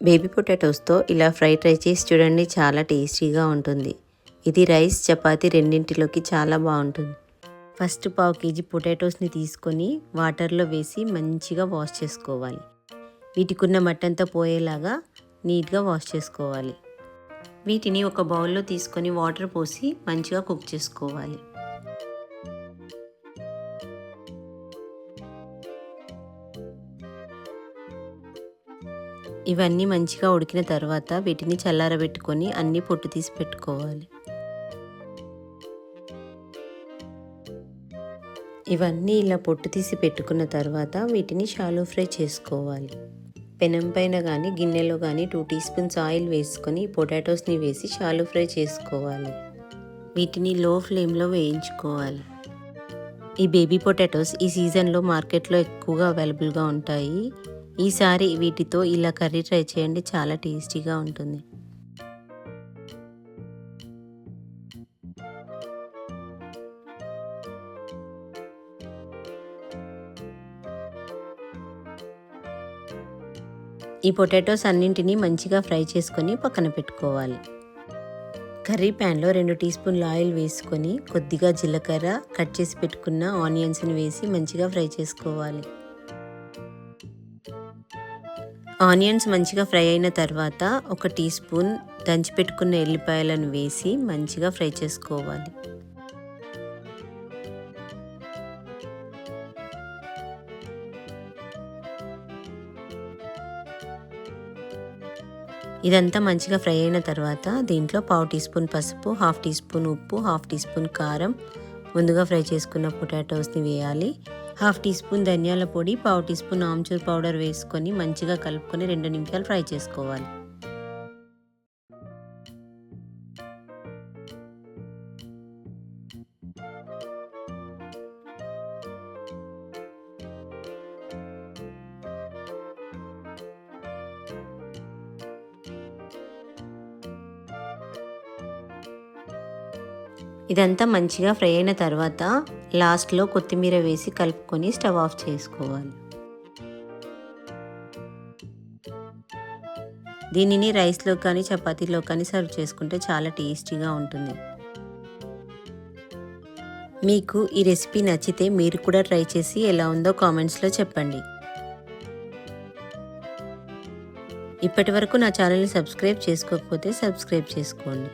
Baby పొటాటోస్తో ఇలా try చేసి చూడండి, చాలా టేస్టీగా ఉంటుంది. ఇది రైస్ చపాతీ రెండింటిలోకి చాలా బాగుంటుంది. ఫస్ట్ 1/2 kg పొటాటోస్ని తీసుకొని వాటర్లో వేసి మంచిగా వాష్ చేసుకోవాలి. వీటికున్న మట్టంతా పోయేలాగా నీట్గా వాష్ చేసుకోవాలి. వీటిని ఒక బౌల్లో తీసుకొని వాటర్ పోసి మంచిగా కుక్ చేసుకోవాలి. ఇవన్నీ మంచిగా ఉడికిన తర్వాత వీటిని చల్లారబెట్టుకొని అన్నీ పొట్టు తీసి పెట్టుకోవాలి. ఇవన్నీ ఇలా పొట్టు తీసి పెట్టుకున్న తర్వాత వీటిని షాలో ఫ్రై చేసుకోవాలి. పెనం పైన కానీ గిన్నెలో కానీ 2 teaspoons ఆయిల్ వేసుకొని పొటాటోస్ని వేసి షాలో ఫ్రై చేసుకోవాలి. వీటిని లో ఫ్లేమ్లో వేయించుకోవాలి. ఈ బేబీ పొటాటోస్ ఈ సీజన్లో మార్కెట్లో ఎక్కువగా అవైలబుల్గా ఉంటాయి. ఈసారి వీటితో ఇలా కర్రీ ట్రై చేయండి, చాలా టేస్టీగా ఉంటుంది. ఈ పొటాటోస్ అన్నింటినీ మంచిగా ఫ్రై చేసుకొని పక్కన పెట్టుకోవాలి. కర్రీ ప్యాన్లో 2 teaspoons ఆయిల్ వేసుకొని కొద్దిగా జీలకర్ర, కట్ చేసి పెట్టుకున్న ఆనియన్స్ని వేసి మంచిగా ఫ్రై చేసుకోవాలి. ఆనియన్స్ మంచిగా ఫ్రై అయిన తర్వాత 1 teaspoon దంచి పెట్టుకున్న ఎల్లిపాయలను వేసి మంచిగా ఫ్రై చేసుకోవాలి. ఇదంతా మంచిగా ఫ్రై అయిన తర్వాత దీంట్లో 1/2 teaspoon పసుపు, 1/2 teaspoon ఉప్పు, 1/2 teaspoon కారం, ముందుగా ఫ్రై చేసుకున్న పొటాటోస్ని వేయాలి. 1/2 teaspoon ధనియాల పొడి, 1/2 teaspoon ఆమ్చూర్ పౌడర్ వేసుకొని మంచిగా కలుపుకొని 2 నిమిషాలు ఫ్రై చేసుకోవాలి. ఇదంతా మంచిగా ఫ్రై అయిన తర్వాత లాస్ట్లో కొత్తిమీర వేసి కలుపుకొని స్టవ్ ఆఫ్ చేసుకోవాలి. దీనిని రైస్లో కానీ చపాతీలో కానీ సర్వ్ చేసుకుంటే చాలా టేస్టీగా ఉంటుంది. మీకు ఈ రెసిపీ నచ్చితే మీరు కూడా ట్రై చేసి ఎలా ఉందో కామెంట్స్లో చెప్పండి. ఇప్పటి వరకు నా ఛానల్ని సబ్స్క్రైబ్ చేసుకోకపోతే సబ్స్క్రైబ్ చేసుకోండి.